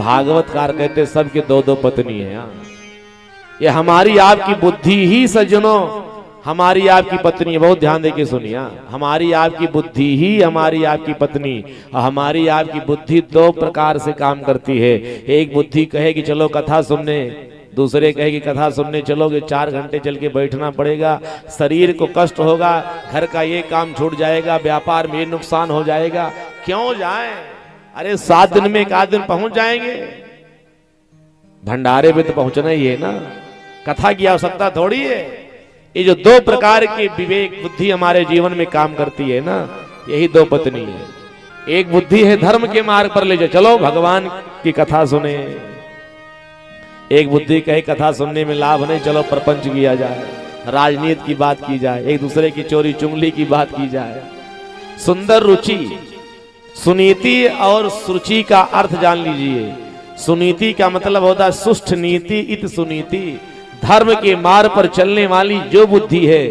भागवतकार कहते सबके दो दो पत्नी है। ये हमारी आपकी बुद्धि ही सज्जनों, हमारी आपकी पत्नी, बहुत ध्यान देके सुनिए, हमारी आपकी बुद्धि ही हमारी आपकी पत्नी। और हमारी आपकी बुद्धि दो प्रकार से काम करती है। एक बुद्धि कहेगी चलो कथा सुनने, दूसरे कहेगी कथा सुनने चलोगे 4 घंटे चल के बैठना पड़ेगा, शरीर को कष्ट होगा, घर का ये काम छूट जाएगा, व्यापार में नुकसान हो जाएगा। क्यों जाएं? अरे 7 दिन में 1 आध दिन पहुंच जाएंगे। भंडारे में तो पहुंचना ही है ना, कथा की आवश्यकता थोड़ी है। ये जो 2 प्रकार की विवेक बुद्धि हमारे जीवन में काम करती है ना, यही 2 पत्नी है। एक बुद्धि है धर्म के मार्ग पर ले जाए, चलो भगवान की कथा सुने। एक बुद्धि कहे कथा सुनने में लाभ नहीं, चलो प्रपंच किया जाए, राजनीति की बात की जाए, एक दूसरे की चोरी चुंगली की बात की जाए। सुंदर रुचि, सुनीति और सुरुचि का अर्थ जान लीजिए। सुनीति का मतलब होता है सुष्ठ नीति इत सुनीति। धर्म के मार्ग पर चलने वाली जो बुद्धि है,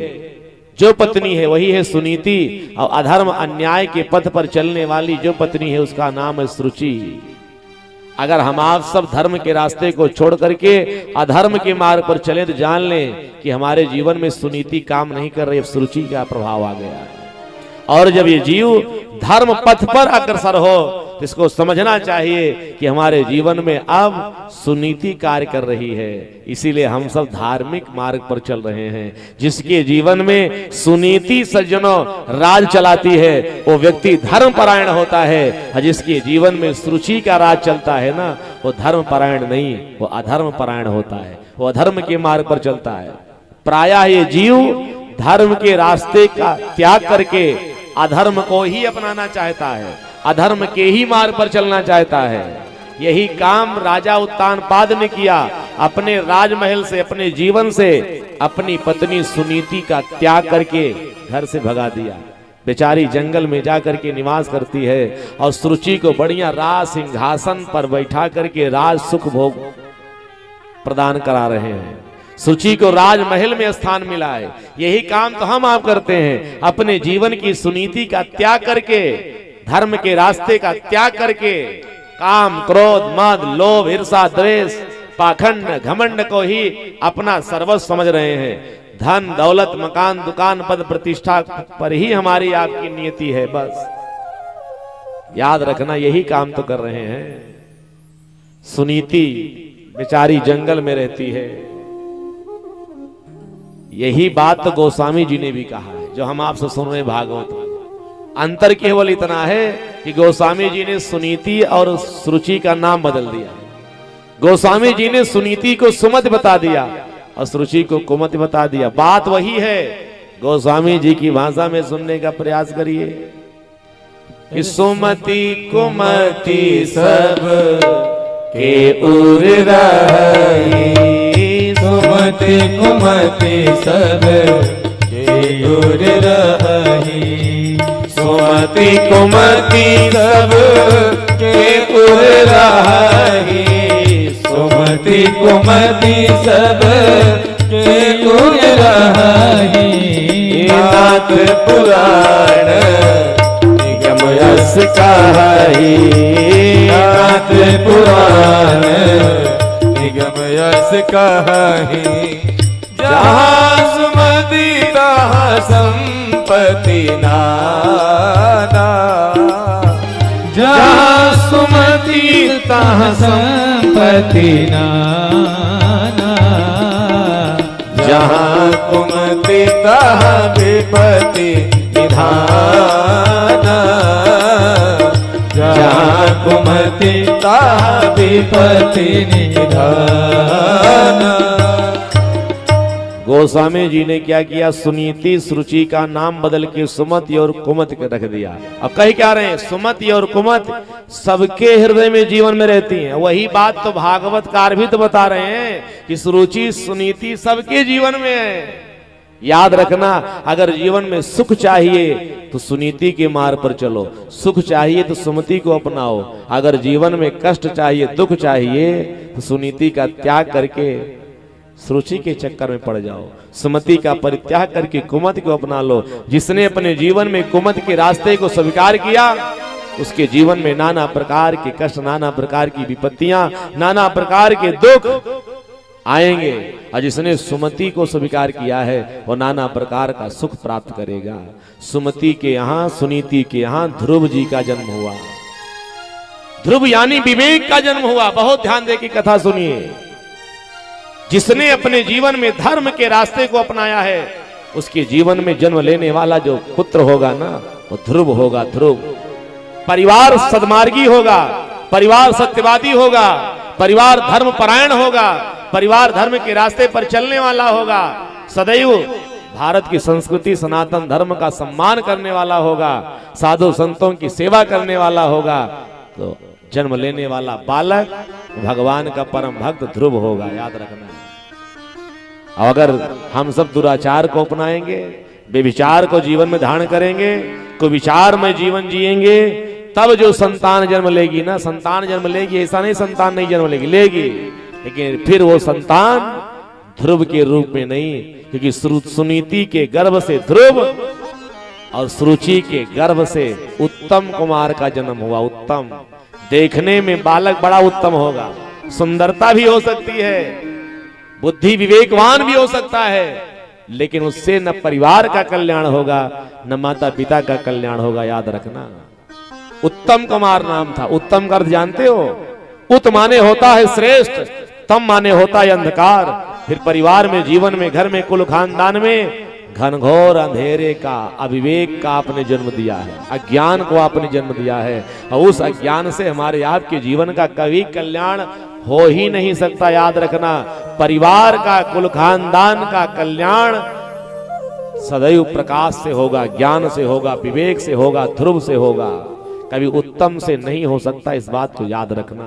जो पत्नी है, वही है सुनीति। और अधर्म अन्याय के पथ पर चलने वाली जो पत्नी है, उसका नाम है सुरुचि। अगर हम आप सब धर्म के रास्ते को छोड़ करके अधर्म के मार्ग पर चले तो जान लें कि हमारे जीवन में सुनीति काम नहीं कर रही, सुरुचि का प्रभाव आ गया है। और जब ये जीव धर्म पथ पर अग्रसर हो तो इसको समझना चाहिए कि हमारे जीवन में अब सुनीति कार्य कर रही है। इसीलिए हम सब धार्मिक मार्ग पर चल रहे हैं। जिसके जीवन में सुनीति सज्जनों राज चलाती है, वो व्यक्ति धर्म परायण होता है। और जिसके जीवन में सुरुचि का राज चलता है ना, वो धर्म परायण नहीं, वो अधर्म परायण होता है, वो अधर्म के मार्ग पर चलता है। प्रायः ये जीव धर्म के रास्ते का त्याग करके अधर्म को ही अपनाना चाहता है, अधर्म के ही मार्ग पर चलना चाहता है। यही काम राजा उत्तानपाद ने किया। अपने राजमहल से, अपने जीवन से अपनी पत्नी सुनीति का त्याग करके घर से भगा दिया। बेचारी जंगल में जाकर के निवास करती है और सुरुचि को बढ़िया राज सिंहासन पर बैठा करके राज सुख भोग प्रदान करा रहे हैं। सुरुचि को राजमहल में स्थान मिला है। यही काम तो हम आप करते हैं। अपने जीवन की सुनीति का त्याग करके, धर्म के रास्ते का त्याग करके काम, क्रोध, मद, लोभ, ईर्षा, द्वेष, पाखंड, घमंड को ही अपना सर्वस्व समझ रहे हैं। धन, दौलत, मकान, दुकान, पद, प्रतिष्ठा पर ही हमारी आपकी नियति है। बस याद रखना, यही काम तो कर रहे हैं। सुनीति बेचारी जंगल में रहती है। यही बात तो गोस्वामी जी ने भी कहा है, जो हम आपसे सुन रहे भागवत में। अंतर केवल इतना है कि गोस्वामी जी ने सुनीति और सुरुचि का नाम बदल दिया। गोस्वामी जी ने सुनीति को सुमति बता दिया और सुरुचि को कुमति बता दिया। बात वही है। गोस्वामी जी की भाषा में सुनने का प्रयास करिए। सुमति कुमति सब के उर रही, सुमति कुमति सब के उर रही, सुमति कुमति सब के उर रही, सुमति कुमति सब के उर रही। नाथ पुराण निगम यस कहाई, नाथ पुराण निगम यस कहाई। जहाँ सुमति तहाँ संपत्ति नाना, जहाँ सुमति तहाँ संपत्ति नाना, जहाँ कुमति तहाँ विपत्ति निधाना, जहाँ कुमति तहाँ विपत्ति निधाना। गोस्वामी जी ने क्या किया? सुनीति सुरुचि का नाम बदल के सुमति और कुमति रख दिया। अब कह क्या रहे हैं? सुमति और कुमति सबके हृदय में जीवन में रहती हैं। वही बात तो भागवतकार भी तो बता रहे हैं कि सुरुचि सुनीति सबके जीवन में है। याद रखना, अगर जीवन में सुख चाहिए तो सुनीति के मार्ग पर चलो, सुख चाहिए तो सुमति को अपनाओ। अगर जीवन में कष्ट चाहिए, दुख चाहिए तो सुनीति का त्याग करके सुरुचि के चक्कर में पड़ जाओ, सुमति का परित्याग करके कुमति को अपना लो। जिसने अपने जीवन में कुमति के रास्ते को स्वीकार किया उसके जीवन में नाना प्रकार के कष्ट, नाना प्रकार की विपत्तियां, नाना प्रकार के दुख आएंगे। और जिसने सुमति को स्वीकार किया है वो नाना प्रकार का सुख प्राप्त करेगा। सुमति के यहाँ, सुनीति के यहाँ ध्रुव जी का जन्म हुआ। ध्रुव यानी विवेक का जन्म हुआ। बहुत ध्यान दे की कथा सुनिए। जिसने अपने जीवन में धर्म के रास्ते को अपनाया है उसके जीवन में जन्म लेने वाला जो पुत्र होगा ना वो ध्रुव होगा। ध्रुव परिवार सद्मार्गी होगा, परिवार सत्यवादी होगा, परिवार धर्म परायण होगा, परिवार धर्म के रास्ते पर चलने वाला होगा, सदैव भारत की संस्कृति सनातन धर्म का सम्मान करने वाला होगा, साधु संतों की सेवा करने वाला होगा। तो जन्म लेने वाला बालक भगवान का परम भक्त ध्रुव होगा, याद रखना। अगर हम सब दुराचार को अपनाएंगे, बेविचार को जीवन में धारण करेंगे, कुविचार में जीवन जिएंगे, तब जो संतान जन्म लेगी ना, संतान जन्म लेगी, ऐसा नहीं संतान नहीं जन्म लेगी, लेकिन फिर वो संतान ध्रुव के रूप में नहीं, क्योंकि सुनीति के गर्भ से ध्रुव और सुरुचि के गर्भ से उत्तम कुमार का जन्म हुआ। उत्तम, देखने में बालक बड़ा उत्तम होगा, सुंदरता भी हो सकती है, बुद्धि विवेकवान भी हो सकता है, लेकिन उससे न परिवार का कल्याण होगा न माता पिता का कल्याण होगा, याद रखना। उत्तम कुमार नाम था। उत्तम का अर्थ जानते हो? उत माने होता है श्रेष्ठ, तम माने होता है अंधकार। फिर परिवार में, जीवन में, घर में, कुल खानदान में घनघोर अंधेरे का, अविवेक का आपने जन्म दिया है, अज्ञान को आपने जन्म दिया है, और उस अज्ञान से हमारे आपके जीवन का कभी कल्याण हो ही नहीं सकता, याद रखना। परिवार का, कुल खानदान का कल्याण सदैव प्रकाश से होगा, ज्ञान से होगा, विवेक से होगा, ध्रुव से होगा, कभी उत्तम से नहीं हो सकता। इस बात को याद रखना।